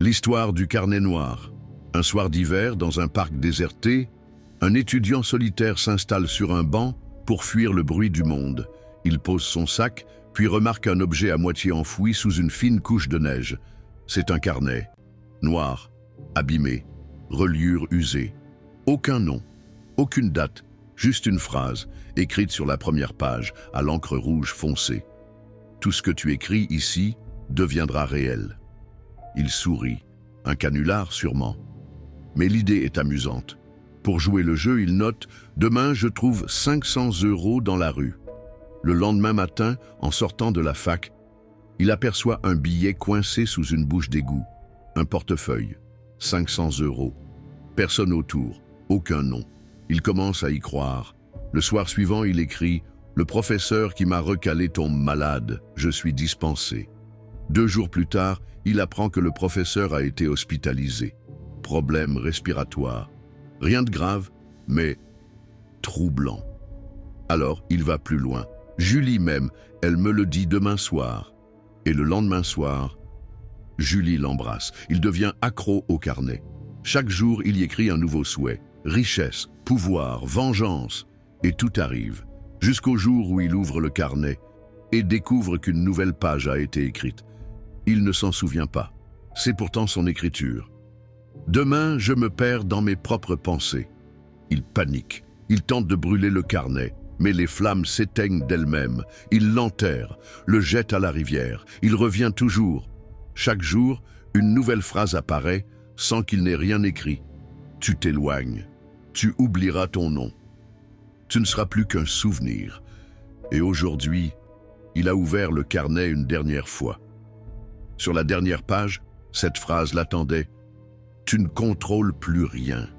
L'histoire du carnet noir. Un soir d'hiver, dans un parc déserté, un étudiant solitaire s'installe sur un banc pour fuir le bruit du monde. Il pose son sac, puis remarque un objet à moitié enfoui sous une fine couche de neige. C'est un carnet, noir, abîmé, reliure usée. Aucun nom, aucune date, juste une phrase, écrite sur la première page, à l'encre rouge foncée. Tout ce que tu écris ici deviendra réel. Il sourit, un canular sûrement. Mais l'idée est amusante. Pour jouer le jeu, il note « Demain, je trouve 500 € dans la rue ». Le lendemain matin, en sortant de la fac, il aperçoit un billet coincé sous une bouche d'égout. Un portefeuille, 500 €. Personne autour, aucun nom. Il commence à y croire. Le soir suivant, il écrit « Le professeur qui m'a recalé tombe malade, je suis dispensé ». 2 jours plus tard, il apprend que le professeur a été hospitalisé. Problème respiratoire. Rien de grave, mais troublant. Alors, il va plus loin. Julie même, elle me le dit demain soir. Et le lendemain soir, Julie l'embrasse. Il devient accro au carnet. Chaque jour, il y écrit un nouveau souhait. Richesse, pouvoir, vengeance. Et tout arrive. Jusqu'au jour où il ouvre le carnet et découvre qu'une nouvelle page a été écrite. Il ne s'en souvient pas. C'est pourtant son écriture. Demain, je me perds dans mes propres pensées. Il panique. Il tente de brûler le carnet, mais les flammes s'éteignent d'elles-mêmes. Il l'enterre, le jette à la rivière. Il revient toujours. Chaque jour, une nouvelle phrase apparaît sans qu'il n'ait rien écrit. Tu t'éloignes. Tu oublieras ton nom. Tu ne seras plus qu'un souvenir. Et aujourd'hui, il a ouvert le carnet une dernière fois. Sur la dernière page, cette phrase l'attendait. Tu ne contrôles plus rien.